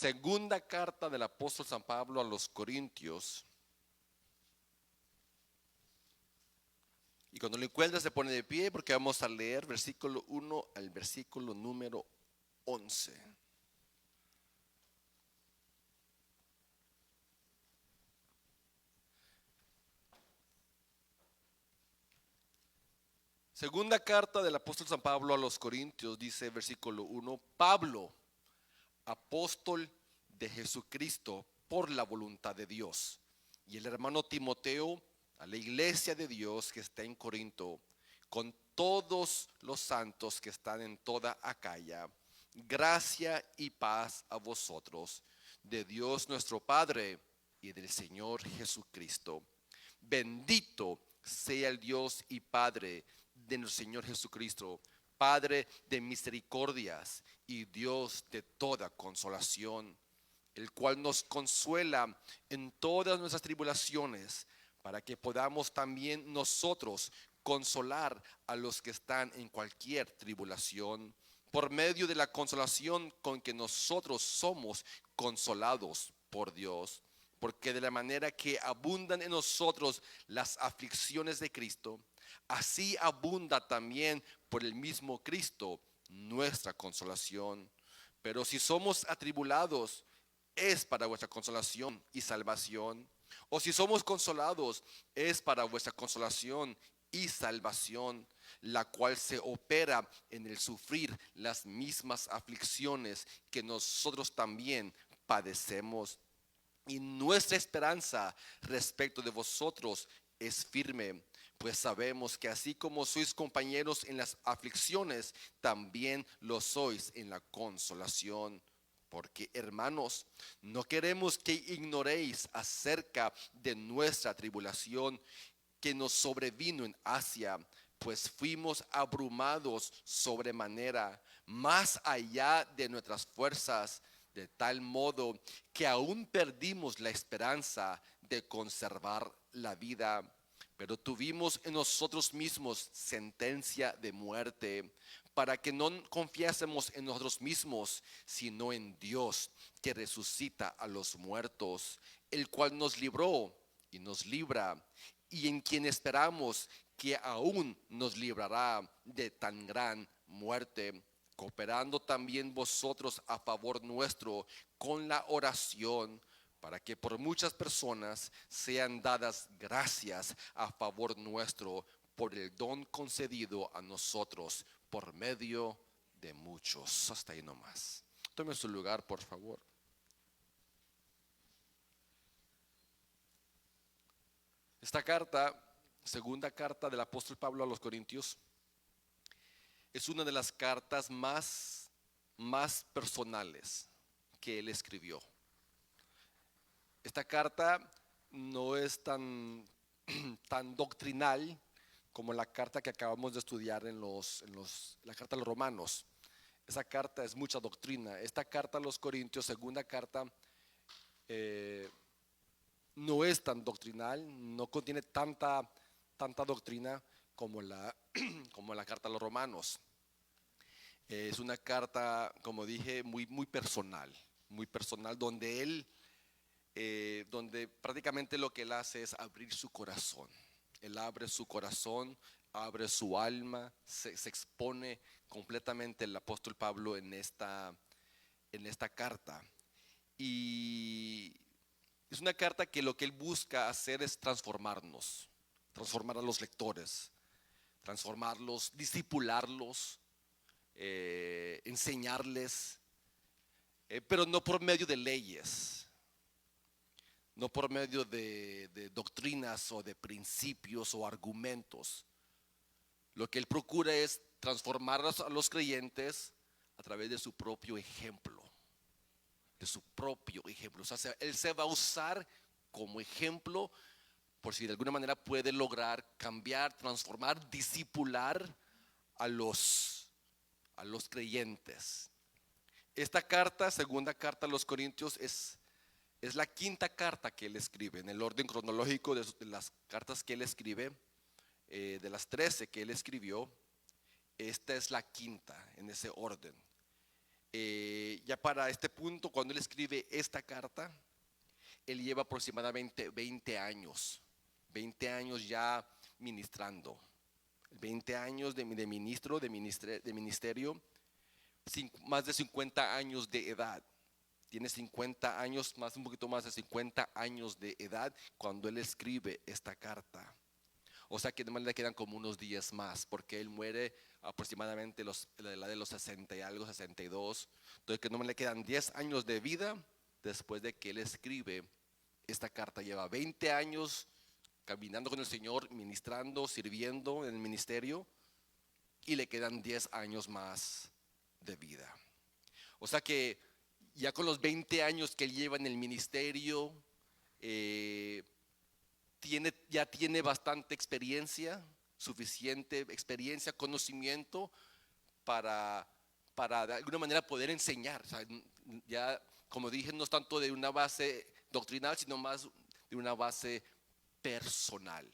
Segunda carta del apóstol San Pablo a los Corintios. Y cuando lo encuentra se pone de pie porque vamos a leer versículo 1 al versículo número 11. Segunda carta del apóstol San Pablo a los Corintios, dice versículo 1, Pablo, apóstol de Jesucristo por la voluntad de Dios, y el hermano Timoteo a la iglesia de Dios que está en Corinto, con todos los santos que están en toda Acaya, gracia y paz a vosotros, de Dios nuestro Padre y del Señor Jesucristo. Bendito sea el Dios y Padre de nuestro Señor Jesucristo, Padre de misericordias y Dios de toda consolación, el cual nos consuela en todas nuestras tribulaciones, para que podamos también nosotros consolar a los que están en cualquier tribulación, por medio de la consolación con que nosotros somos consolados por Dios. Porque de la manera que abundan en nosotros las aflicciones de Cristo, así abunda también por el mismo Cristo nuestra consolación. Pero si somos atribulados, es para vuestra consolación y salvación. O si somos consolados, es para vuestra consolación y salvación, la cual se opera en el sufrir las mismas aflicciones que nosotros también padecemos. Y nuestra esperanza respecto de vosotros es firme, pues sabemos que así como sois compañeros en las aflicciones, también lo sois en la consolación. Porque, hermanos, no queremos que ignoréis acerca de nuestra tribulación que nos sobrevino en Asia, pues fuimos abrumados sobremanera, más allá de nuestras fuerzas, de tal modo que aún perdimos la esperanza de conservar la vida. Pero tuvimos en nosotros mismos sentencia de muerte, para que no confiásemos en nosotros mismos, sino en Dios, que resucita a los muertos, el cual nos libró y nos libra, y en quien esperamos que aún nos librará de tan gran muerte, cooperando también vosotros a favor nuestro con la oración, para que por muchas personas sean dadas gracias a favor nuestro por el don concedido a nosotros por medio de muchos. Hasta ahí nomás. Tome su lugar, por favor. Esta carta, segunda carta del apóstol Pablo a los Corintios, es una de las cartas más personales que él escribió. Esta carta no es tan doctrinal como la carta que acabamos de estudiar en la carta a los Romanos. Esa carta es mucha doctrina. Esta carta a los Corintios, segunda carta, no es tan doctrinal, no contiene tanta doctrina como como la carta a los Romanos. Es una carta, como dije, muy personal, donde prácticamente lo que él hace es abrir su corazón. Él abre su corazón, abre su alma, se expone completamente el apóstol Pablo en esta carta. Y es una carta que lo que él busca hacer es transformar a los lectores, transformarlos, discipularlos, enseñarles, pero no por medio de leyes, no por medio de doctrinas o de principios o argumentos. Lo que él procura es transformar a los creyentes a través de su propio ejemplo. O sea, él se va a usar como ejemplo por si de alguna manera puede lograr cambiar, transformar, discipular a los creyentes. Esta carta, segunda carta a los Corintios, es la quinta carta que él escribe en el orden cronológico de las cartas que él escribe. De las 13 que él escribió, esta es la quinta en ese orden. Ya para este punto, cuando él escribe esta carta, él lleva aproximadamente 20 años, 20 años ya ministrando, 20 años de ministro, de ministerio, más de 50 años de edad. Tiene 50 años, un poquito más de 50 años de edad cuando él escribe esta carta. O sea que además le quedan como unos días más, porque él muere aproximadamente la edad de los 60 y algo, 62. Entonces que no le quedan 10 años de vida después de que él escribe esta carta. Lleva 20 años caminando con el Señor, ministrando, sirviendo en el ministerio, y le quedan 10 años más de vida. O sea que ya con los 20 años que él lleva en el ministerio, ya tiene bastante experiencia, suficiente experiencia, conocimiento para de alguna manera poder enseñar. O sea, ya, como dije, no es tanto de una base doctrinal, sino más de una base personal,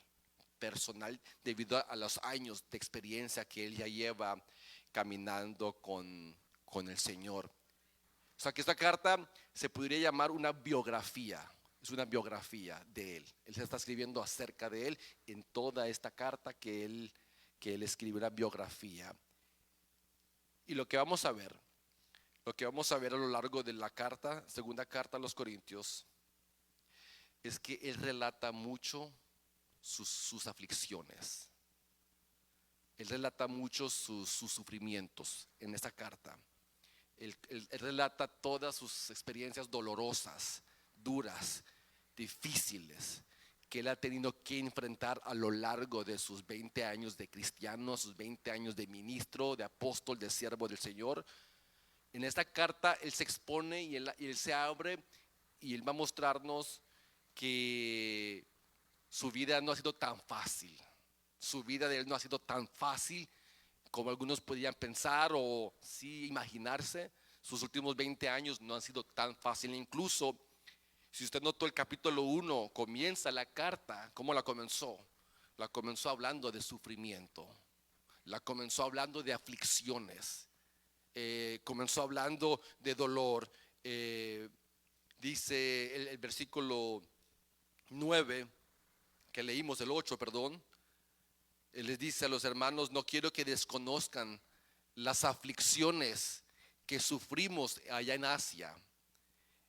debido a los años de experiencia que él ya lleva caminando con el Señor. O sea que esta carta se podría llamar una biografía. Es una biografía de él. Él se está escribiendo acerca de él en toda esta carta que él escribe, una biografía. Y lo que vamos a ver a lo largo de la carta, segunda carta a los Corintios, es que él relata mucho sus aflicciones. Él relata mucho sus sufrimientos en esta carta. Él relata todas sus experiencias dolorosas, duras, difíciles, que él ha tenido que enfrentar a lo largo de sus 20 años de cristiano, sus 20 años de ministro, de apóstol, de siervo del Señor. En esta carta él se expone y él se abre y él va a mostrarnos que su vida no ha sido tan fácil. Su vida de él no ha sido tan fácil como algunos podrían pensar o sí imaginarse. Sus últimos 20 años no han sido tan fáciles. Incluso, si usted notó el capítulo 1, comienza la carta. ¿Cómo la comenzó? La comenzó hablando de sufrimiento. La comenzó hablando de aflicciones. Comenzó hablando de dolor. Dice el versículo 9, que leímos, el 8, perdón. Él les dice a los hermanos: no quiero que desconozcan las aflicciones que sufrimos allá en Asia.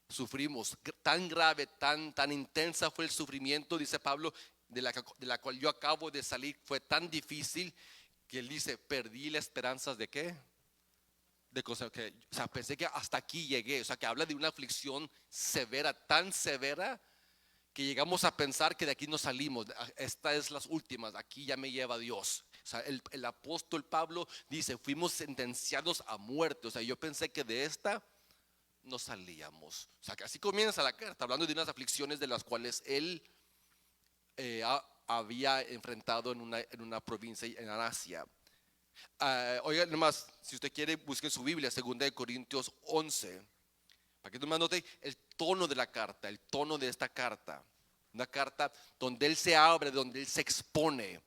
Sufrimos tan grave, tan intensa fue el sufrimiento, dice Pablo, de la cual yo acabo de salir. Fue tan difícil que él dice: perdí la esperanza de qué, de cosas que, o sea, pensé que hasta aquí llegué. O sea, que habla de una aflicción severa, tan severa que llegamos a pensar que de aquí no salimos. Esta es las últimas, aquí ya me lleva Dios. O sea, el apóstol Pablo dice: fuimos sentenciados a muerte. O sea, yo pensé que de esta no salíamos. O sea, que así comienza la carta, hablando de unas aflicciones de las cuales él había enfrentado en una provincia en Asia. Oiga, nomás, si usted quiere, busque su Biblia, 2 Corintios 11, para que nomás note el tono de la carta, el tono de esta carta. Una carta donde él se abre, donde él se expone,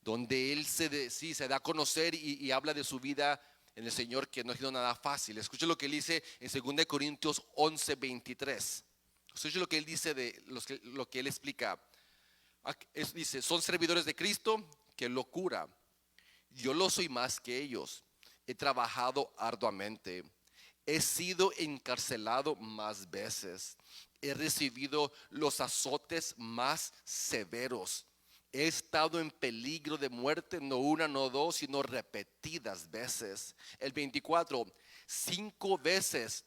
donde él se da a conocer y habla de su vida en el Señor, que no ha sido nada fácil. Escuche lo que él dice en 2 Corintios 11, 23. Escuche lo que él dice, lo que él explica. Dice: son servidores de Cristo, qué locura. Yo lo soy más que ellos. He trabajado arduamente. He sido encarcelado más veces. He recibido los azotes más severos. He estado en peligro de muerte, no una, no dos, sino repetidas veces. El 24, 5 veces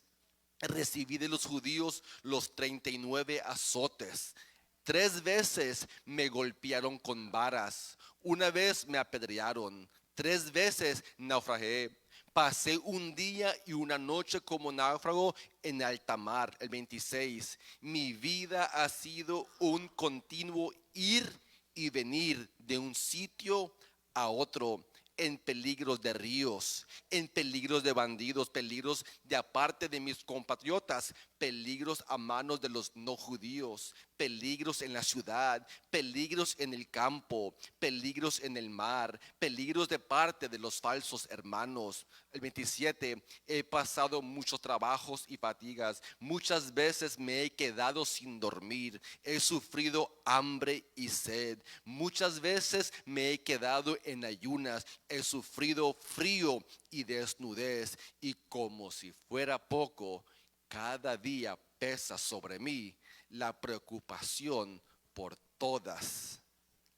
recibí de los judíos los 39 azotes. 3 veces me golpearon con varas. Una vez me apedrearon. 3 veces naufragué. Pasé un día y una noche como náufrago en alta mar. El 26. Mi vida ha sido un continuo ir y venir de un sitio a otro. en peligros de ríos, en peligros de bandidos, peligros de aparte de mis compatriotas, peligros a manos de los no judíos, peligros en la ciudad, peligros en el campo, peligros en el mar, peligros de parte de los falsos hermanos. El 27, he pasado muchos trabajos y fatigas, muchas veces me he quedado sin dormir, he sufrido hambre y sed, muchas veces me he quedado en ayunas, he sufrido frío y desnudez, y como si fuera poco, cada día pesa sobre mí la preocupación por todas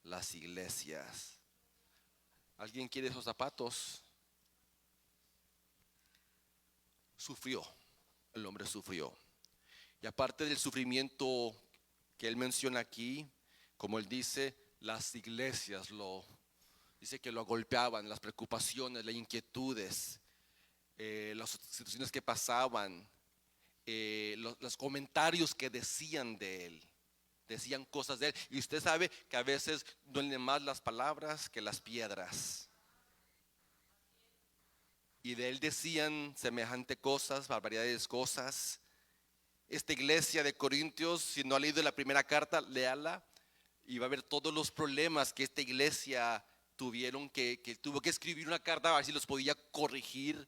las iglesias. ¿Alguien quiere esos zapatos? Sufrió, el hombre sufrió. Y aparte del sufrimiento que él menciona aquí, como él dice, las iglesias dice que lo golpeaban, las preocupaciones, las inquietudes, las situaciones que pasaban, los comentarios que decían de él, decían cosas de él. Y usted sabe que a veces duelen más las palabras que las piedras. Y de él decían semejante cosas, barbaridades cosas. Esta iglesia de Corintios, si no ha leído la primera carta, léala y va a ver todos los problemas que esta iglesia tuvieron, que tuvo que escribir una carta a ver si los podía corregir.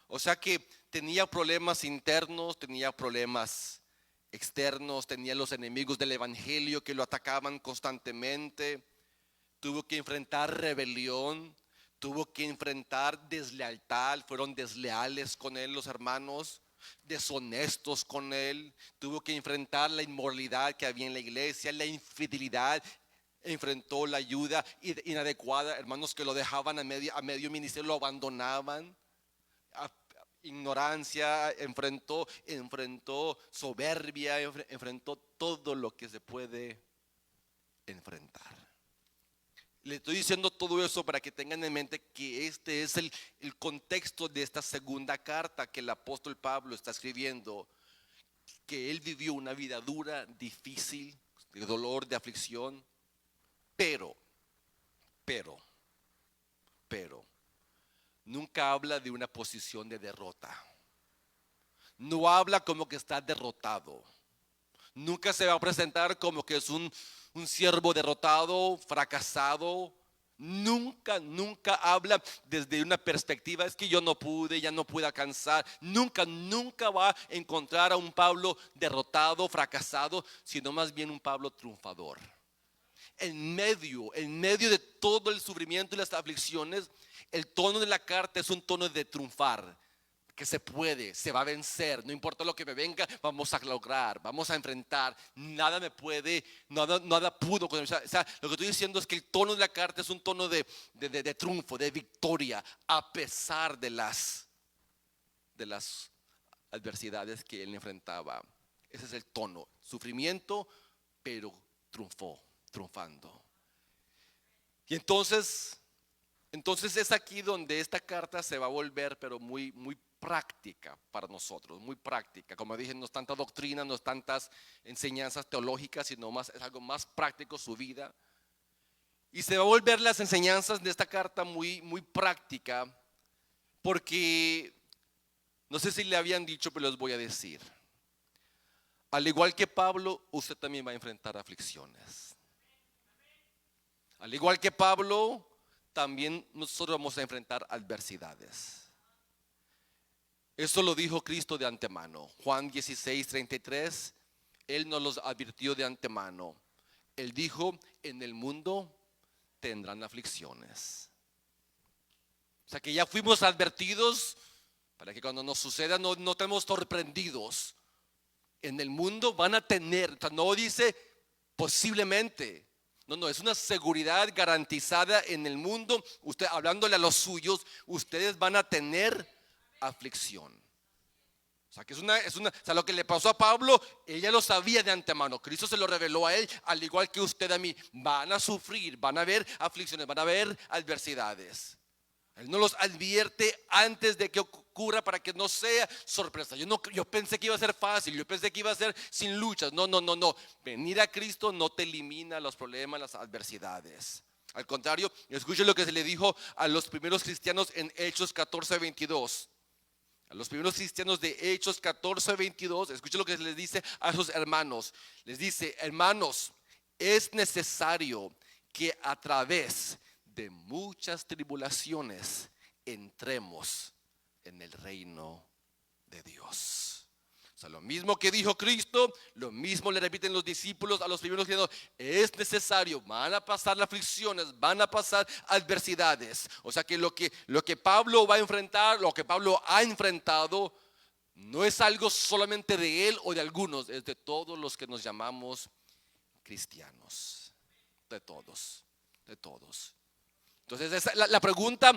O sea que tenía problemas internos, tenía problemas externos, tenía los enemigos del evangelio que lo atacaban constantemente. Tuvo que enfrentar rebelión, tuvo que enfrentar deslealtad, fueron desleales con él los hermanos, deshonestos con él. Tuvo que enfrentar la inmoralidad que había en la iglesia, la infidelidad. Enfrentó la ayuda inadecuada, hermanos que lo dejaban a medio ministerio, lo abandonaban. Ignorancia, enfrentó soberbia, enfrentó todo lo que se puede enfrentar. Le estoy diciendo todo eso para que tengan en mente que este es el contexto de esta segunda carta que el apóstol Pablo está escribiendo, que él vivió una vida dura, difícil, de dolor, de aflicción, pero nunca habla de una posición de derrota. No habla como que está derrotado. Nunca se va a presentar como que es un siervo derrotado, fracasado. Nunca habla desde una perspectiva, es que yo no pude, ya no pude alcanzar. Nunca va a encontrar a un Pablo derrotado, fracasado, sino más bien un Pablo triunfador. En medio de todo el sufrimiento y las aflicciones, el tono de la carta es un tono de triunfar, que se puede, se va a vencer, no importa lo que me venga, vamos a lograr, vamos a enfrentar, nada me puede, nada pudo. O sea, lo que estoy diciendo es que el tono de la carta es un tono de triunfo, de victoria, a pesar de las adversidades que él enfrentaba. Ese es el tono, sufrimiento, pero triunfando. Y entonces es aquí donde esta carta se va a volver, pero muy práctica para nosotros, muy práctica. Como dije, no es tanta doctrina, no es tantas enseñanzas teológicas, sino más, es algo más práctico su vida. Y se va a volver las enseñanzas de esta carta muy práctica, porque no sé si le habían dicho, pero les voy a decir. Al igual que Pablo, usted también va a enfrentar aflicciones. Al igual que Pablo, también nosotros vamos a enfrentar adversidades. Eso lo dijo Cristo de antemano. Juan 16:33, Él nos los advirtió de antemano. Él dijo, en el mundo tendrán aflicciones. O sea que ya fuimos advertidos para que cuando nos suceda no estemos sorprendidos. En el mundo van a tener, o sea, no dice posiblemente. No, es una seguridad garantizada en el mundo. Usted, hablándole a los suyos, ustedes van a tener aflicción. O sea, que o sea, lo que le pasó a Pablo, ella lo sabía de antemano. Cristo se lo reveló a él, al igual que usted a mí. Van a sufrir, van a haber aflicciones, van a haber adversidades. Él no los advierte antes de que ocurra para que no sea sorpresa. Yo pensé que iba a ser fácil, yo pensé que iba a ser sin luchas. No. Venir a Cristo no te elimina los problemas, las adversidades. Al contrario, escuche lo que se le dijo a los primeros cristianos en Hechos 14:22. A los primeros cristianos de Hechos 14:22, escuche lo que se les dice a sus hermanos. Les dice: hermanos, es necesario que a través de muchas tribulaciones entremos en el reino de Dios. O sea, lo mismo que dijo Cristo, lo mismo le repiten los discípulos a los primeros cristianos. Es necesario, van a pasar aflicciones, van a pasar adversidades. O sea que lo que Pablo va a enfrentar, lo que Pablo ha enfrentado, no es algo solamente de él o de algunos, es de todos los que nos llamamos cristianos. De todos, de todos. Entonces la pregunta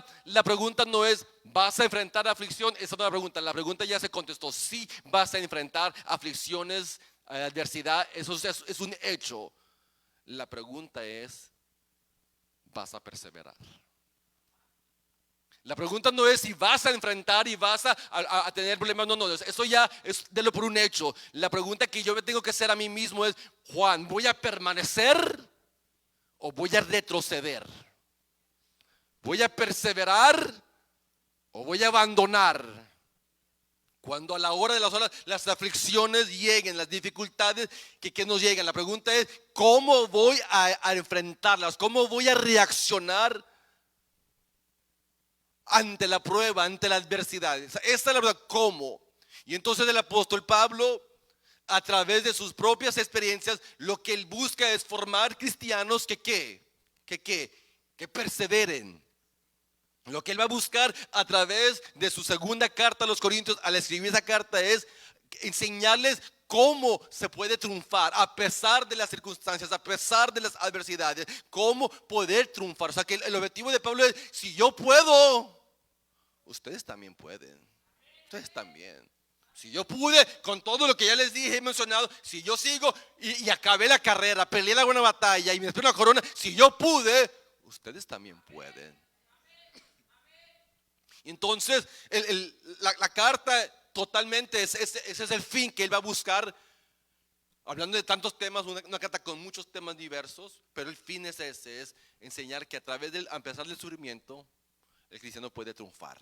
no es: ¿vas a enfrentar aflicción? Esa no es la pregunta. La pregunta ya se contestó: sí, vas a enfrentar aflicciones, adversidad. Eso es un hecho. La pregunta es: ¿vas a perseverar? La pregunta no es si vas a enfrentar y vas a tener problemas. No, eso ya es de lo por un hecho. La pregunta que yo me tengo que hacer a mí mismo es: Juan, ¿voy a permanecer o voy a retroceder? ¿Voy a perseverar o voy a abandonar? Cuando a la hora de las aflicciones lleguen, las dificultades que nos lleguen, la pregunta es: ¿cómo voy a enfrentarlas? ¿Cómo voy a reaccionar ante la prueba, ante la adversidad? Esta es la verdad, ¿cómo? Y entonces el apóstol Pablo, a través de sus propias experiencias, lo que él busca es formar cristianos que perseveren. Lo que él va a buscar a través de su segunda carta a los Corintios, al escribir esa carta, es enseñarles cómo se puede triunfar a pesar de las circunstancias, a pesar de las adversidades, cómo poder triunfar. O sea que el objetivo de Pablo es: si yo puedo, ustedes también pueden. Ustedes también. Si yo pude, con todo lo que ya les dije, he mencionado, si yo sigo y acabé la carrera, peleé la buena batalla y me espero una corona, si yo pude, ustedes también pueden. Entonces la carta totalmente ese es el fin que él va a buscar. Hablando de tantos temas, una carta con muchos temas diversos, pero el fin es ese: es enseñar que a pesar del sufrimiento, el cristiano puede triunfar.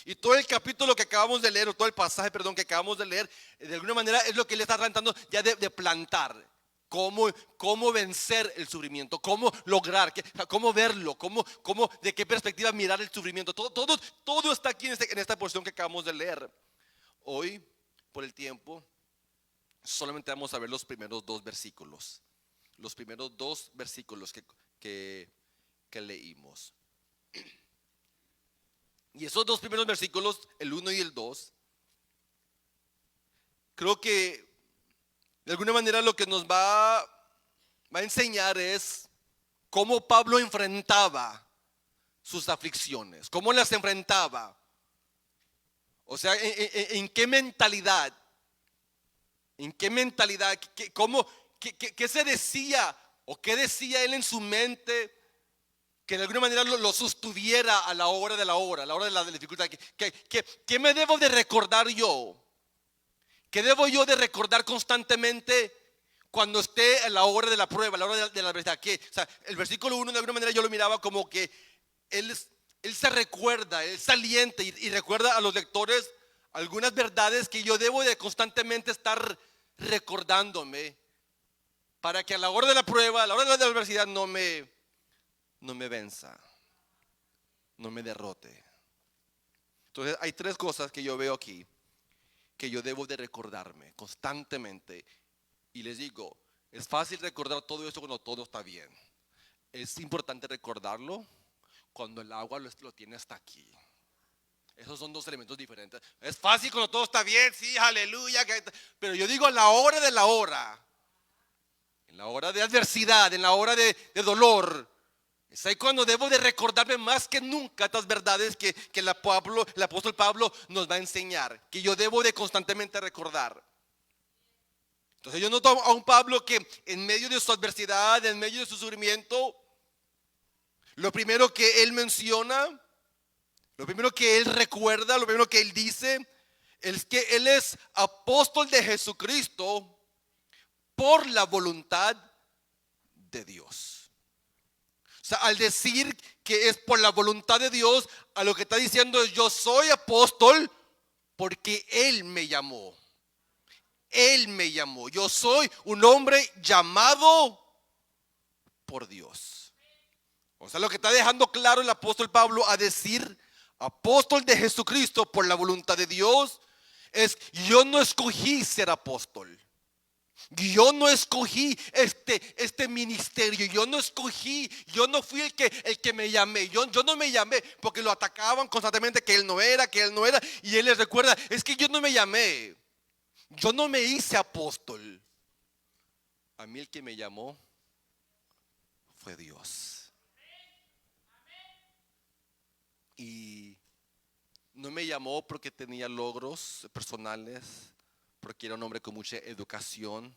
Y todo el capítulo que acabamos de leer, o todo el pasaje, que acabamos de leer, de alguna manera es lo que él está tratando ya de plantar. Cómo vencer el sufrimiento, cómo lograr, cómo verlo, de qué perspectiva mirar el sufrimiento. Todo está aquí en esta porción que acabamos de leer. Hoy, por el tiempo, solamente vamos a ver los primeros dos versículos. Los primeros dos versículos que leímos. Y esos dos primeros versículos, el 1 y el 2, creo que de alguna manera lo que nos va a enseñar es cómo Pablo enfrentaba sus aflicciones, cómo las enfrentaba. O sea, en qué mentalidad, qué se decía o qué decía él en su mente que de alguna manera lo sostuviera a la hora de la dificultad. ¿Qué me debo de recordar yo? ¿Qué debo yo de recordar constantemente cuando esté a la hora de la prueba, a la hora de la adversidad? O sea, el versículo 1 de alguna manera yo lo miraba como que él se recuerda, él se alienta y recuerda a los lectores algunas verdades que yo debo de constantemente estar recordándome, para que a la hora de la prueba, a la hora de la adversidad no me venza, no me derrote. Entonces hay tres cosas que yo veo aquí que yo debo de recordarme constantemente. Y les digo, es fácil recordar todo esto cuando todo está bien. Es importante recordarlo cuando el agua lo tiene hasta aquí. Esos son dos elementos diferentes. Es fácil cuando todo está bien, sí, aleluya. Pero yo digo a la hora de la hora, en la hora de adversidad, en la hora de dolor, es ahí cuando debo de recordarme más que nunca estas verdades que el apóstol Pablo nos va a enseñar, que yo debo de constantemente recordar. Entonces yo noto a un Pablo que en medio de su adversidad, en medio de su sufrimiento, lo primero que él menciona, lo primero que él recuerda, lo primero que él dice, es que él es apóstol de Jesucristo por la voluntad de Dios. O sea, al decir que es por la voluntad de Dios, a lo que está diciendo es: yo soy apóstol porque Él me llamó. Él me llamó. Yo soy un hombre llamado por Dios. O sea, lo que está dejando claro el apóstol Pablo a decir apóstol de Jesucristo por la voluntad de Dios es: yo no escogí ser apóstol. Yo no escogí este ministerio. Yo no fui el que me llamé. Yo no me llamé porque lo atacaban constantemente, que él no era. Y él les recuerda: es que yo no me llamé. Yo no me hice apóstol. A mí el que me llamó fue Dios. Y no me llamó porque tenía logros personales, porque era un hombre con mucha educación,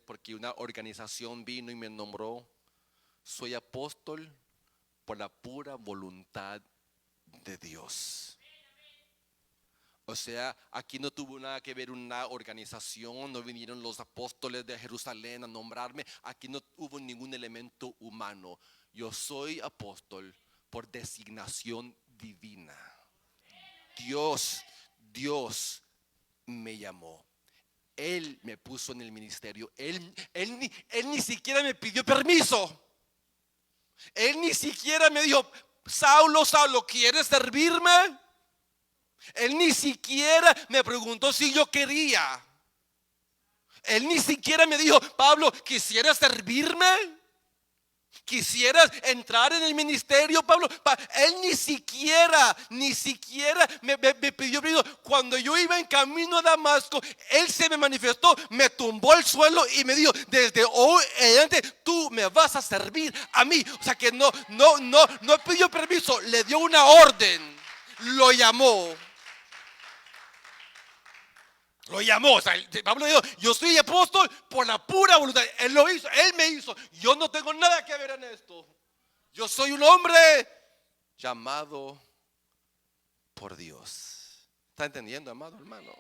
porque una organización vino y me nombró. Soy apóstol por la pura voluntad de Dios. O sea, aquí no tuvo nada que ver una organización, no vinieron los apóstoles de Jerusalén a nombrarme. Aquí no hubo ningún elemento humano. Yo soy apóstol por designación divina. Dios me llamó. Él me puso en el ministerio. Él ni siquiera me pidió permiso. Él ni siquiera me dijo: Saulo, ¿quieres servirme? Él ni siquiera me preguntó si yo quería. Él ni siquiera me dijo: Pablo, ¿quisieras servirme? ¿Quisieras entrar en el ministerio, Pablo? Él ni siquiera me pidió permiso. Cuando yo iba en camino a Damasco, Él se me manifestó, me tumbó al suelo y me dijo: desde hoy en adelante tú me vas a servir a mí. O sea que no pidió permiso, le dio una orden, lo llamó. O sea, Pablo dijo: yo soy apóstol por la pura voluntad. Él lo hizo, Él me hizo. Yo no tengo nada que ver en esto. Yo soy un hombre llamado por Dios. ¿Está entendiendo, amado hermano?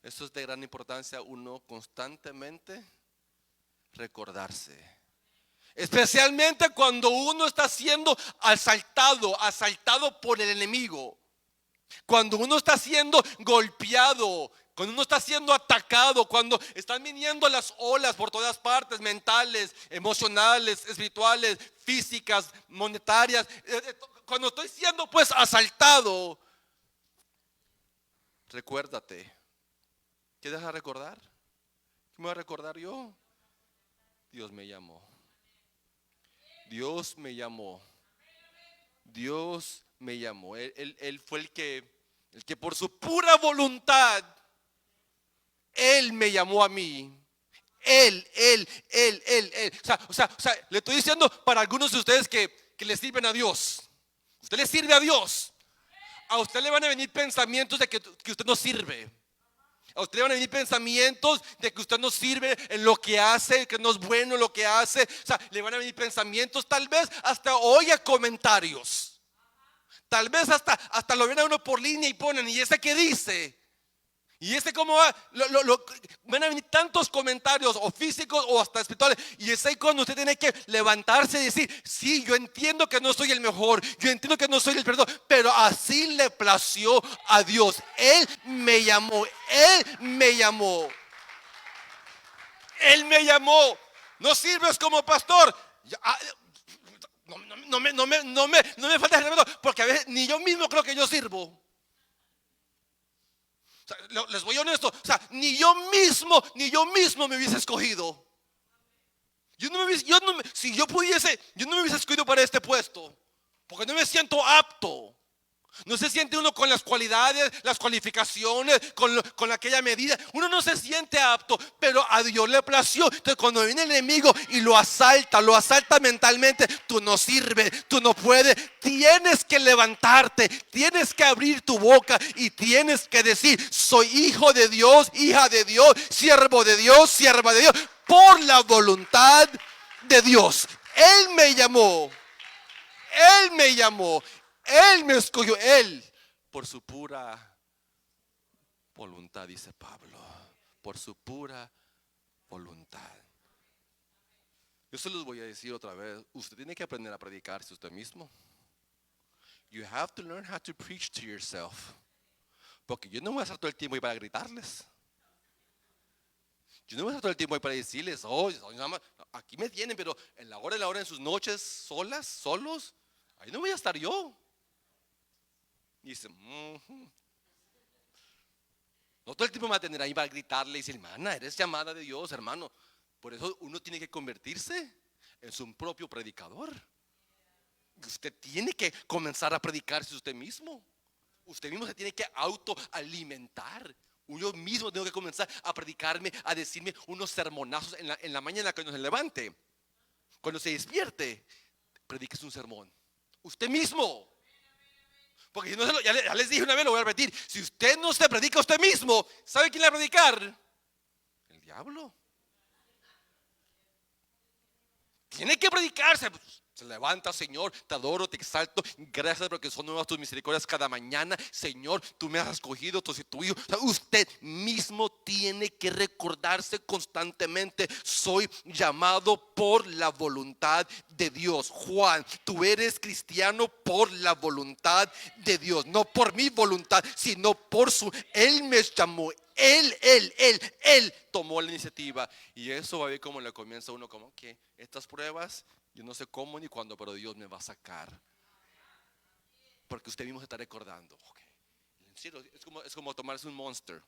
Eso es de gran importancia, uno constantemente recordarse. Especialmente cuando uno está siendo asaltado por el enemigo. Cuando uno está siendo golpeado, cuando uno está siendo atacado, cuando están viniendo las olas por todas partes, mentales, emocionales, espirituales, físicas, monetarias, cuando estoy siendo pues asaltado, recuérdate. ¿Qué dejas recordar? ¿Qué me voy a recordar yo? Dios me llamó. Dios me llamó. Dios me llamó. Él fue el que por su pura voluntad, Él me llamó a mí. Él. O sea, le estoy diciendo para algunos de ustedes que le sirven a Dios. Usted le sirve a Dios. A usted le van a venir pensamientos de que usted no sirve. A usted le van a venir pensamientos de que usted no sirve en lo que hace, que no es bueno en lo que hace. O sea, le van a venir pensamientos, tal vez hasta oiga comentarios. Tal vez hasta lo ven a uno por línea y ponen: ¿y ese qué dice? ¿Y ese cómo va? Van a venir tantos comentarios, o físicos o hasta espirituales. Y es ahí cuando usted tiene que levantarse y decir: sí, yo entiendo que no soy el mejor, yo entiendo que no soy el perdón, pero así le plació a Dios. Él me llamó. No sirves como pastor. No me falta el respeto, porque a veces ni yo mismo creo que yo sirvo. O sea, les voy honesto. O sea, ni yo mismo me hubiese escogido. Si yo pudiese, yo no me hubiese escogido para este puesto, porque no me siento apto. No se siente uno con las cualidades, las cualificaciones, con aquella medida. Uno no se siente apto, pero a Dios le plació. Entonces cuando viene el enemigo y lo asalta mentalmente: tú no sirves, tú no puedes. Tienes que levantarte, tienes que abrir tu boca y tienes que decir: soy hijo de Dios, hija de Dios, siervo de Dios, sierva de Dios, por la voluntad de Dios. Él me llamó. Él me escogió. Él, por su pura voluntad, dice Pablo. Por su pura voluntad. Yo se los voy a decir otra vez. Usted tiene que aprender a predicarse usted mismo. You have to learn how to preach to yourself. Porque yo no voy a estar todo el tiempo ahí para gritarles. Yo no voy a estar todo el tiempo ahí para decirles, oh, aquí me tienen, pero en la hora en sus noches solos, ahí no voy a estar yo. Y dice, no todo el tiempo me va a tener ahí para gritarle y decir, hermana, eres llamada de Dios, hermano. Por eso uno tiene que convertirse en su propio predicador. Usted tiene que comenzar a predicarse usted mismo. Usted mismo se tiene que autoalimentar. Yo mismo tengo que comenzar a predicarme, a decirme unos sermonazos en la mañana cuando se levante. Cuando se despierte, predique un sermón. Usted mismo. Porque si no, ya les dije una vez, lo voy a repetir. Si usted no se predica a usted mismo, ¿sabe quién le va a predicar? El diablo. Tiene que predicarse. Se levanta, Señor, te adoro, te exalto. Gracias porque son nuevas tus misericordias cada mañana. Señor, tú me has escogido, tú eres tu hijo. O sea, usted mismo tiene que recordarse constantemente: soy llamado por la voluntad de Dios. Juan, tú eres cristiano por la voluntad de Dios. No por mi voluntad, sino por su. Él me llamó. Él tomó la iniciativa. Y eso va a ver cómo le comienza uno, como que estas pruebas, yo no sé cómo ni cuándo, pero Dios me va a sacar. Porque usted mismo se está recordando, okay. En serio, es como tomarse un Monster,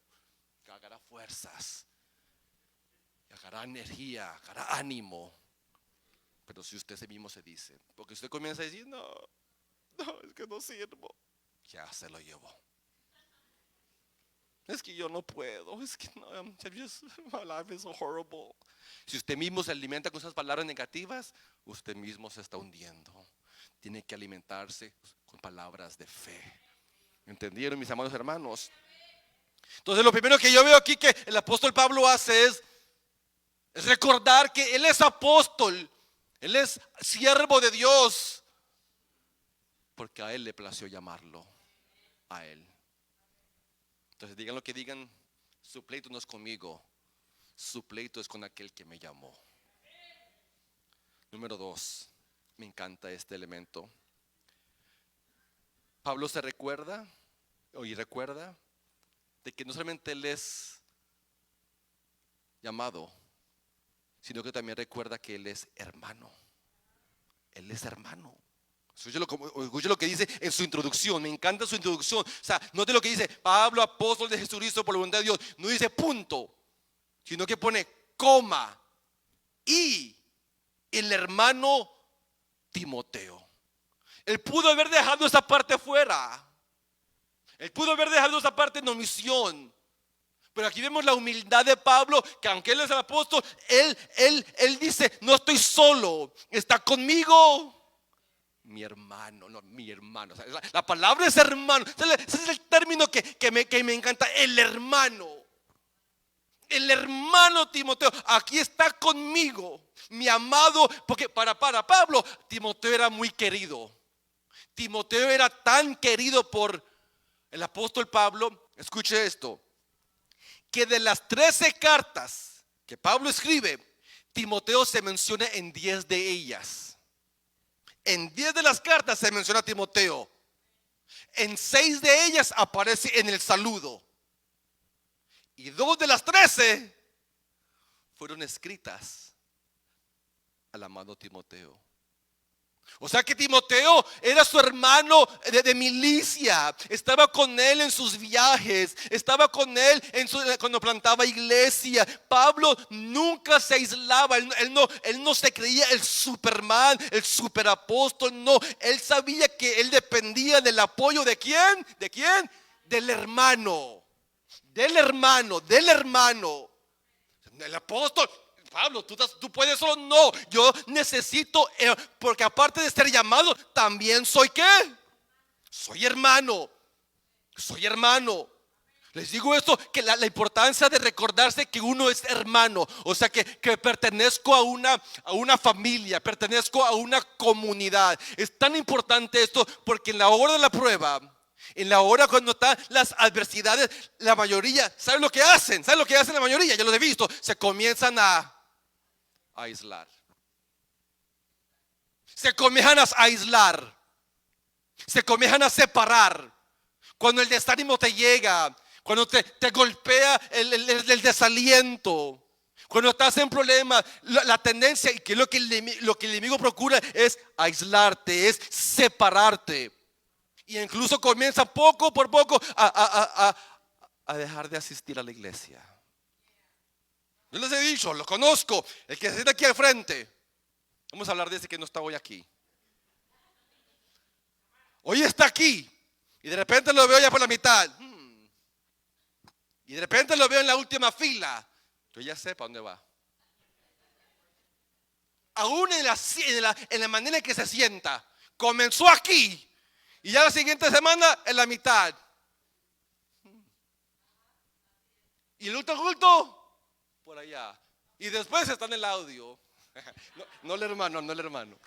que agarra fuerzas, que agarra energía, agarra ánimo. Pero si usted mismo se dice, porque usted comienza a decir, no, es que no sirvo, ya se lo llevó. Es que yo no puedo, es que no, my life is so horrible. Si usted mismo se alimenta con esas palabras negativas, usted mismo se está hundiendo. Tiene que alimentarse con palabras de fe. ¿Entendieron, mis amados hermanos? Entonces lo primero que yo veo aquí que el apóstol Pablo hace es recordar que él es apóstol, él es siervo de Dios, porque a él le plació llamarlo, a él. Entonces digan lo que digan, su pleito no es conmigo, su pleito es con aquel que me llamó. Número 2, me encanta este elemento. Pablo se recuerda de que no solamente él es llamado, sino que también recuerda que él es hermano. Él es hermano. Escuche lo que dice en su introducción. Me encanta su introducción. O sea, note lo que dice: Pablo, apóstol de Jesucristo por la voluntad de Dios. No dice punto, sino que pone coma y el hermano Timoteo. Él pudo haber dejado esa parte fuera. Él pudo haber dejado esa parte en omisión. Pero aquí vemos la humildad de Pablo, que aunque él es el apóstol, él dice: no estoy solo, está conmigo mi hermano. No, mi hermano. O sea, la palabra es hermano. Ese es el término que me encanta. El hermano. El hermano Timoteo. Aquí está conmigo, mi amado. Porque para Pablo, Timoteo era muy querido. Timoteo era tan querido por el apóstol Pablo. Escuche esto: que de las 13 cartas que Pablo escribe, Timoteo se menciona en 10 de ellas. En 10 de las cartas se menciona a Timoteo. En 6 de ellas aparece en el saludo. Y 2 de las 13 fueron escritas al amado Timoteo. O sea que Timoteo era su hermano de milicia. Estaba con él en sus viajes. Estaba con él cuando plantaba iglesia. Pablo nunca se aislaba. Él no se creía el Superman, el superapóstol. No, él sabía que él dependía del apoyo ¿de quién? ¿De quién? Del hermano. Del hermano. El apóstol: Pablo, ¿tú puedes solo? No, yo necesito, porque aparte de ser llamado, también soy ¿qué? Soy hermano. Les digo esto, que la importancia de recordarse que uno es hermano. O sea que pertenezco a una familia, pertenezco a una comunidad. Es tan importante esto porque en la hora de la prueba, en la hora cuando están las adversidades, la mayoría, ¿saben lo que hacen? ¿Saben lo que hacen la mayoría? Ya lo he visto, se comienzan a aislar. se comienzan a aislar, se comienzan a separar. Cuando el desánimo te llega, cuando te golpea el desaliento, cuando estás en problemas, la tendencia, y que lo que el enemigo procura es aislarte, es separarte. Y incluso comienza poco por poco a dejar de asistir a la iglesia. Yo les he dicho, lo conozco, el que se sienta aquí al frente. Vamos a hablar de ese que no está hoy aquí. Hoy está aquí y de repente lo veo ya por la mitad. Y de repente lo veo en la última fila. Yo ya sé para dónde va. Aún en la manera en que se sienta. Comenzó aquí y ya la siguiente semana en la mitad. Y el último culto por allá. Y después está en el audio. No el hermano, no el hermano.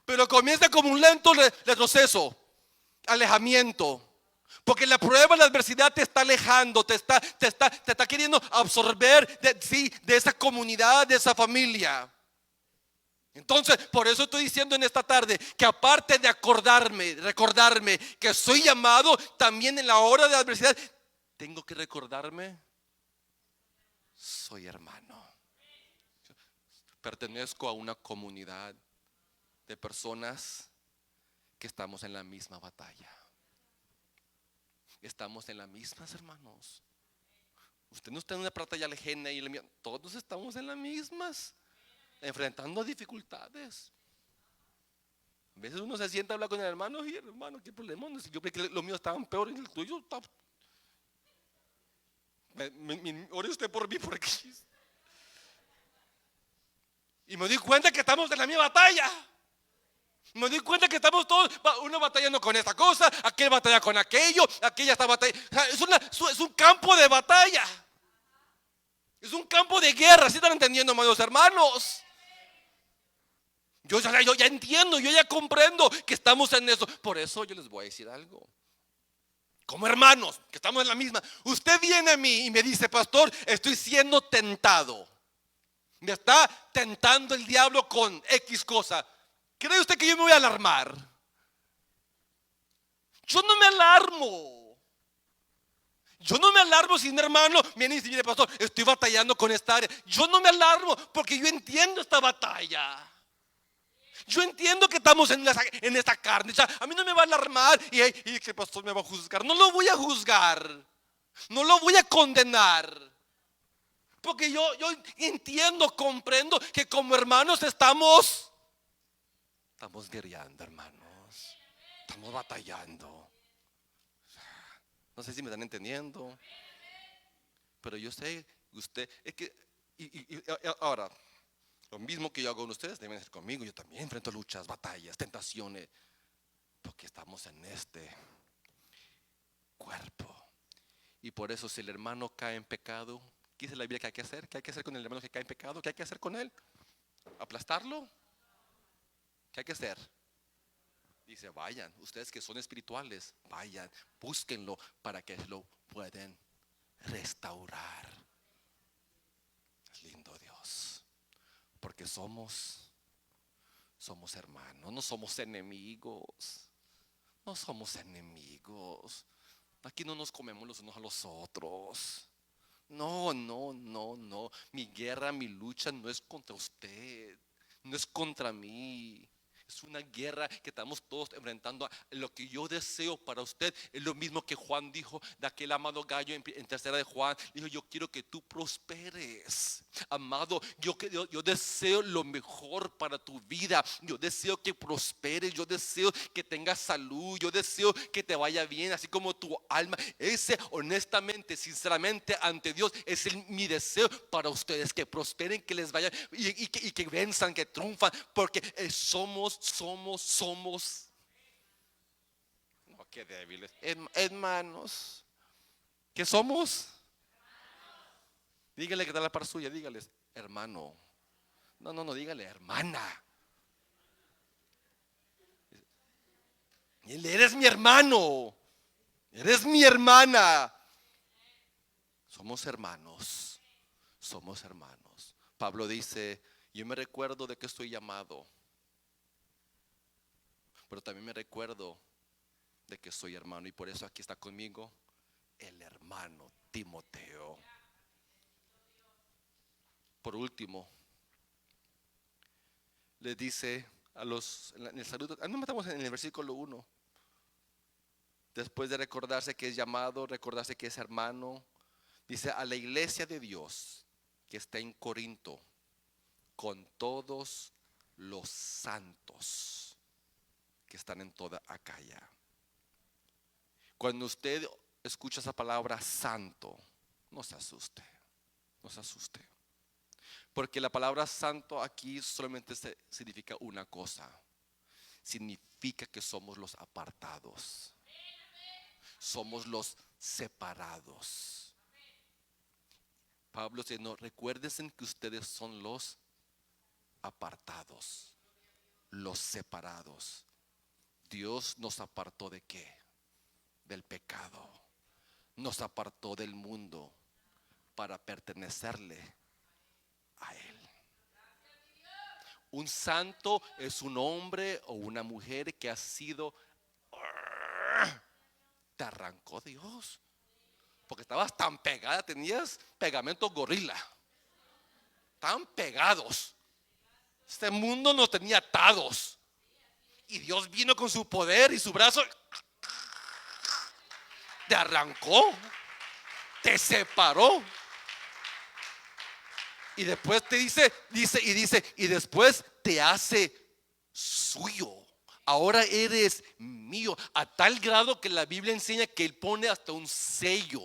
Pero comienza como un lento retroceso, alejamiento. Porque la prueba, la adversidad te está alejando, te está queriendo absorber de esa comunidad, de esa familia. Entonces, por eso estoy diciendo en esta tarde que aparte de recordarme que soy llamado, también en la hora de adversidad, tengo que recordarme, soy hermano. Pertenezco a una comunidad de personas que estamos en la misma batalla. Estamos en las mismas, hermanos. Usted no está en una batalla lejana y la mía. Todos estamos en las mismas, enfrentando dificultades. A veces uno se sienta a hablar con el hermano y hermano, ¿qué problema? Yo creo que los míos estaban peor y el tuyo está. Ore usted por mí porque. Y me di cuenta que estamos en la misma batalla. Me di cuenta que estamos todos, uno batallando con esta cosa, aquel batalla con aquello, aquella está batallando. Es un campo de batalla. Es un campo de guerra. ¿Sí están entendiendo, amados hermanos? Yo ya entiendo, yo ya comprendo que estamos en eso. Por eso yo les voy a decir algo. Como hermanos, que estamos en la misma. Usted viene a mí y me dice, pastor, estoy siendo tentado. Me está tentando el diablo con X cosa. ¿Cree usted que yo me voy a alarmar? Yo no me alarmo. Yo no me alarmo si un hermano viene y dice, mire pastor, estoy batallando con esta área. Yo no me alarmo porque yo entiendo esta batalla. Yo entiendo que estamos en esta carne. O sea, a mí no me va a alarmar y que el pastor me va a juzgar. No lo voy a juzgar. No lo voy a condenar. Porque yo entiendo, comprendo que como hermanos estamos guerreando, hermanos. Estamos batallando. No sé si me están entendiendo. Pero yo sé, usted, es que, ahora, lo mismo que yo hago con ustedes, deben hacer conmigo. Yo también enfrento luchas, batallas, tentaciones. Porque estamos en este cuerpo. Y por eso si el hermano cae en pecado, ¿qué dice la Biblia que hay que hacer? ¿Qué hay que hacer con el hermano que cae en pecado? ¿Qué hay que hacer con él? ¿Aplastarlo? ¿Qué hay que hacer? Dice, vayan, ustedes que son espirituales, vayan, búsquenlo para que lo puedan restaurar. Es lindo Dios, porque somos hermanos, no somos enemigos. No somos enemigos. Aquí no nos comemos los unos a los otros. No. Mi guerra, mi lucha no es contra usted, no es contra mí. Es una guerra que estamos todos enfrentando. Lo que yo deseo para usted es lo mismo que Juan dijo de aquel amado gallo en tercera de Juan. Dijo, yo quiero que tú prosperes. Amado, yo deseo lo mejor para tu vida. Yo deseo que prosperes. Yo deseo que tengas salud. Yo deseo que te vaya bien, así como tu alma. Ese, honestamente, sinceramente, ante Dios, es mi deseo para ustedes. Que prosperen, que les vaya y que venzan, que triunfan. Porque somos. No, qué débiles, hermanos. ¿Qué somos? Dígale que está la par suya, dígales, hermano. No, dígale, hermana. Eres mi hermano. Eres mi hermana. Somos hermanos. Pablo dice, yo me recuerdo de que estoy llamado, pero también me recuerdo de que soy hermano, y por eso aquí está conmigo el hermano Timoteo. Por último, les dice a los, en el saludo, no estamos en el versículo 1, después de recordarse que es llamado, recordarse que es hermano, dice a la iglesia de Dios que está en Corinto, con todos los santos que están en toda Acaya. Cuando usted escucha esa palabra santo, no se asuste, no se asuste, porque la palabra santo aquí solamente significa una cosa: significa que somos los apartados, somos los separados. Pablo dice, no, recuérdense que ustedes son los apartados, los separados. Dios nos apartó ¿de qué? Del pecado. Nos apartó del mundo para pertenecerle a Él. Un santo es un hombre o una mujer que ha sido, te arrancó Dios, porque estabas tan pegada, tenías pegamento gorila, tan pegados. Este mundo nos tenía atados, y Dios vino con su poder y su brazo, te arrancó, te separó. Y después te dice, y después te hace suyo. Ahora eres mío, a tal grado que la Biblia enseña que Él pone hasta un sello.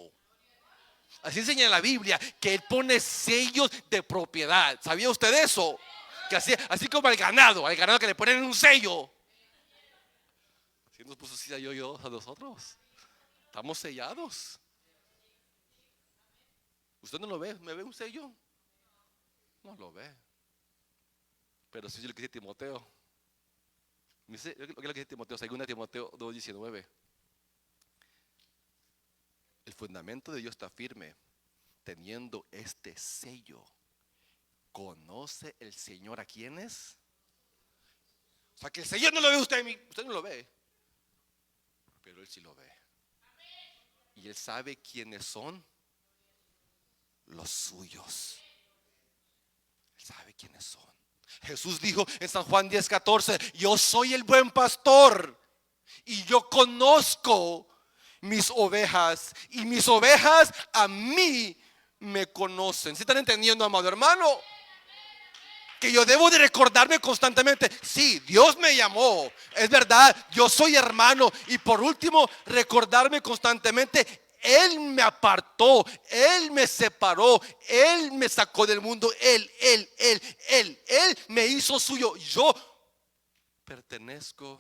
Así enseña la Biblia, que Él pone sellos de propiedad. ¿Sabía usted eso? Que así como al ganado que le ponen un sello. Si nos puso así yo a nosotros, estamos sellados. Usted no lo ve, ¿me ve un sello? No lo ve. Pero sí, yo lo que dice Timoteo. Dice, lo que dice Timoteo, 2 Timoteo 2:19. El fundamento de Dios está firme, teniendo este sello. ¿Conoce el Señor a quiénes? O sea, que el Señor no lo ve usted no lo ve, pero Él sí lo ve. Y Él sabe quiénes son los suyos. Él sabe quiénes son. Jesús dijo en San Juan 10:14, yo soy el buen pastor y yo conozco mis ovejas, y mis ovejas a mí me conocen. ¿Sí están entendiendo, amado hermano? Que yo debo de recordarme constantemente, sí, Dios me llamó, es verdad, yo soy hermano. Y por último, recordarme constantemente, Él me apartó, Él me separó, Él me sacó del mundo, Él me hizo suyo. Yo pertenezco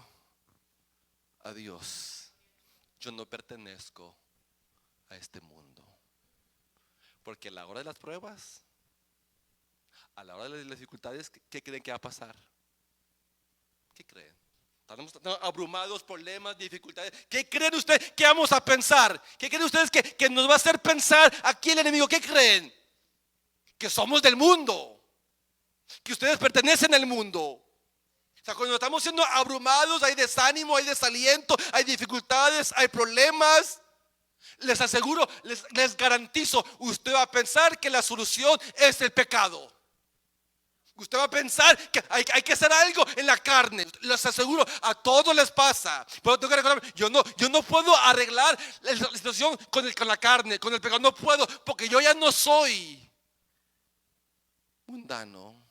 a Dios, yo no pertenezco a este mundo. Porque a la hora de las pruebas, a la hora de las dificultades, ¿qué creen que va a pasar? ¿Qué creen? Estamos abrumados, problemas, dificultades. ¿Qué creen ustedes que vamos a pensar? ¿Qué creen ustedes que nos va a hacer pensar aquí el enemigo? ¿Qué creen? Que somos del mundo, que ustedes pertenecen al mundo. O sea, cuando estamos siendo abrumados, hay desánimo, hay desaliento, hay dificultades, hay problemas. Les aseguro, les garantizo, usted va a pensar que la solución es el pecado. Usted va a pensar que hay que hacer algo en la carne. Les aseguro, a todos les pasa. Pero tengo que recordar, yo no puedo arreglar la situación con la carne, con el pecado. No puedo, porque yo ya no soy mundano.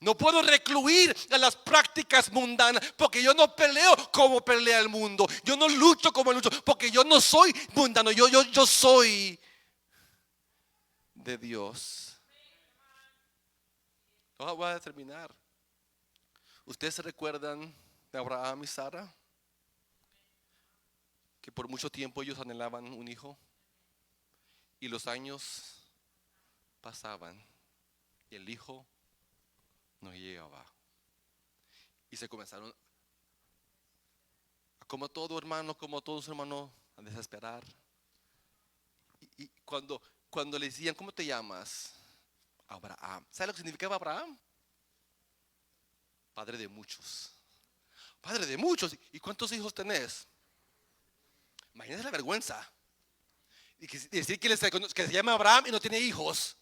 No puedo recluir a las prácticas mundanas, porque yo no peleo como pelea el mundo. Yo no lucho como lucho, porque yo no soy mundano. Yo soy de Dios. Voy a terminar. ¿Ustedes se recuerdan de Abraham y Sara? Que por mucho tiempo ellos anhelaban un hijo, y los años pasaban y el hijo no llegaba. Y se comenzaron, como todo hermano, a desesperar. Y cuando le decían, ¿cómo te llamas? Abraham. ¿Sabe lo que significaba Abraham? Padre de muchos. Padre de muchos. ¿Y cuántos hijos tenés? Imagínense la vergüenza. Y decir que se llama Abraham y no tiene hijos.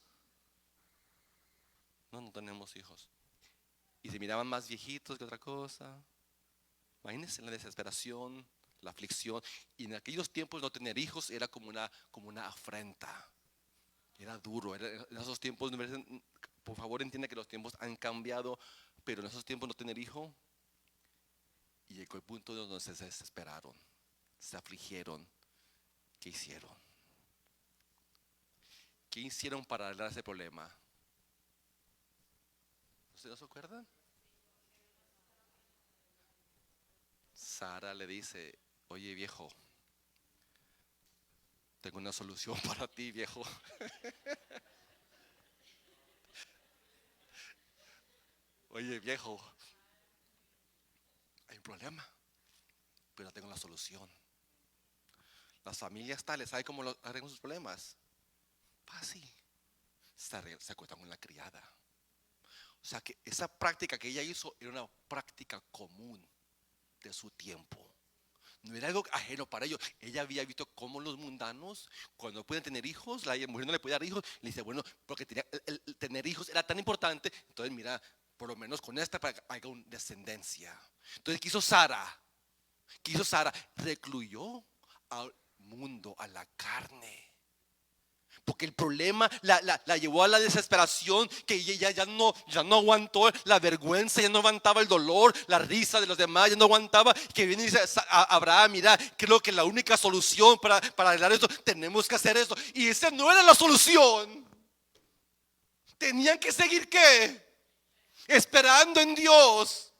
No, no tenemos hijos. Y se miraban más viejitos que otra cosa. Imagínense la desesperación, la aflicción. Y en aquellos tiempos no tener hijos era como una afrenta. Era duro. En esos tiempos, por favor entienda que los tiempos han cambiado. Pero en esos tiempos no tener hijo. Y llegó el punto donde se desesperaron. Se afligieron. ¿Qué hicieron? ¿Qué hicieron para arreglar ese problema? ¿Ustedes no se acuerdan? Sara le dice: oye, viejo, tengo una solución para ti, viejo. Oye, viejo, hay un problema, pero tengo la solución. Las familias tales, ¿sabe cómo arreglan sus problemas? Fácil. Se acuestan con la criada. O sea que esa práctica que ella hizo era una práctica común de su tiempo. No era algo ajeno para ellos. Ella había visto cómo los mundanos, cuando pueden tener hijos, la mujer no le puede dar hijos. Le dice, bueno, porque el tener hijos era tan importante. Entonces, mira, por lo menos con esta para que haya una descendencia. Entonces, ¿qué hizo Sara? Recluyó al mundo, a la carne. Porque el problema la llevó a la desesperación, que ella ya no aguantó la vergüenza, ya no aguantaba el dolor, la risa de los demás, ya no aguantaba. Que viene y dice a Abraham: mira, creo que la única solución para arreglar esto, tenemos que hacer esto. Y esa no era la solución. Tenían que seguir, ¿qué? Esperando en Dios.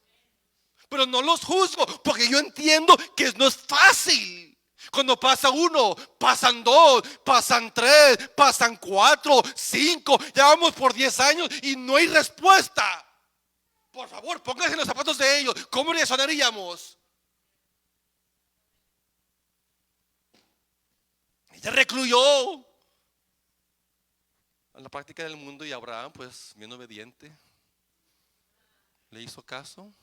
Pero no los juzgo, porque yo entiendo que no es fácil. Cuando pasa uno, pasan dos, pasan tres, pasan cuatro, cinco, ya vamos por 10 años y no hay respuesta. Por favor, pónganse en los zapatos de ellos. ¿Cómo reaccionaríamos? Ella recluyó a la práctica del mundo, y Abraham, pues bien obediente, le hizo caso,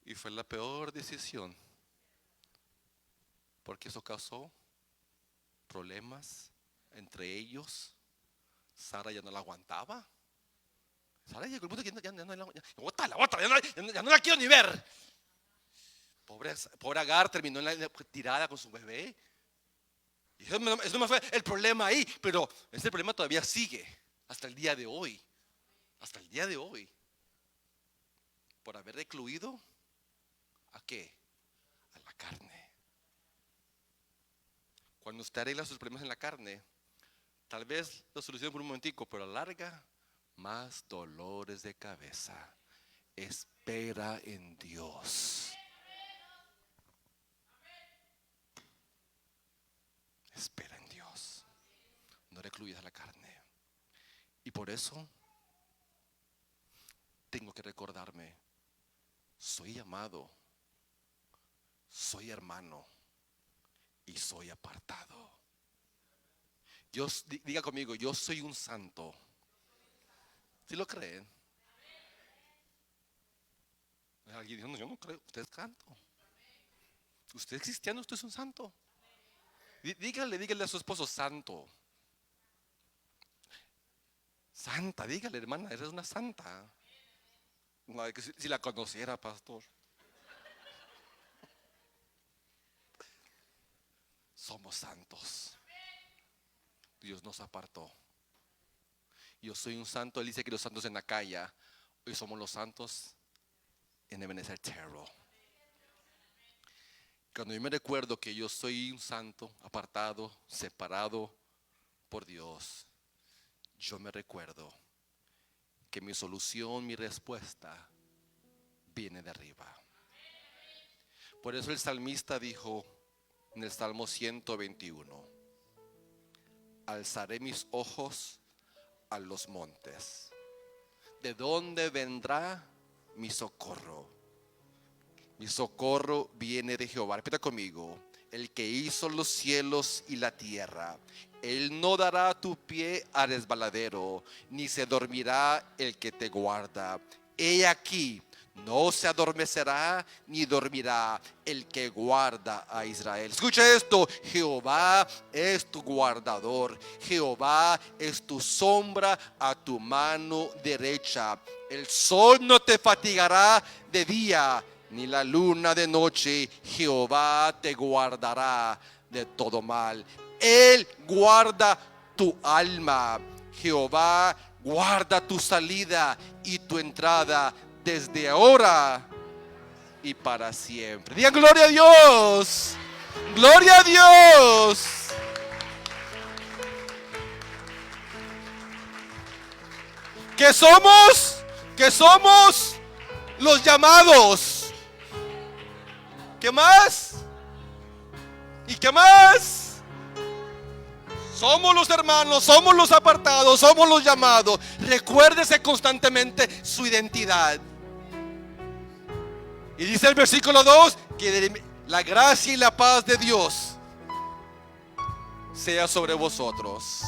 y fue la peor decisión, porque eso causó problemas entre ellos. Sara ya no la aguantaba. Sara llegó al punto que ya no la ya no la quiero ni ver. Pobre Agar terminó tirada con su bebé. Y eso no fue el problema ahí, pero ese problema todavía sigue hasta el día de hoy. Hasta el día de hoy. Por haber recluido ¿a qué? A la carne. Cuando usted arregla sus problemas en la carne, tal vez lo solucione por un momentico, pero a la larga, más dolores de cabeza. Espera en Dios. Espera en Dios. No recluyas a la carne. Y por eso tengo que recordarme: soy llamado, soy hermano y soy apartado. Diga conmigo: yo soy un santo. ¿Sí lo creen? Alguien dijo: no, yo no creo. Usted es santo. Usted es cristiano, usted es un santo. Dígale a su esposo: santo. Santa, dígale, hermana, eres una santa. No, que si la conociera, pastor. Somos santos. Dios nos apartó. Yo soy un santo. Él dice que los santos en Acaya. Hoy somos los santos en Ebenezer Terrell. Cuando yo me recuerdo que yo soy un santo, apartado, separado por Dios, yo me recuerdo que mi solución, mi respuesta viene de arriba. Por eso el salmista dijo en el Salmo 121: alzaré mis ojos a los montes. ¿De dónde vendrá mi socorro? Mi socorro viene de Jehová. Repita conmigo: el que hizo los cielos y la tierra. Él no dará tu pie a resbaladero, ni se dormirá el que te guarda. He aquí, no se adormecerá ni dormirá el que guarda a Israel. Escucha esto: Jehová es tu guardador, Jehová es tu sombra a tu mano derecha. El sol no te fatigará de día, ni la luna de noche. Jehová te guardará de todo mal. Él guarda tu alma. Jehová guarda tu salida y tu entrada desde ahora y para siempre. Digan gloria a Dios. Gloria a Dios. Que somos los llamados. ¿Qué más? ¿Y qué más? Somos los hermanos, somos los apartados, somos los llamados. Recuérdese constantemente su identidad. Y dice el versículo 2, que la gracia y la paz de Dios sea sobre vosotros.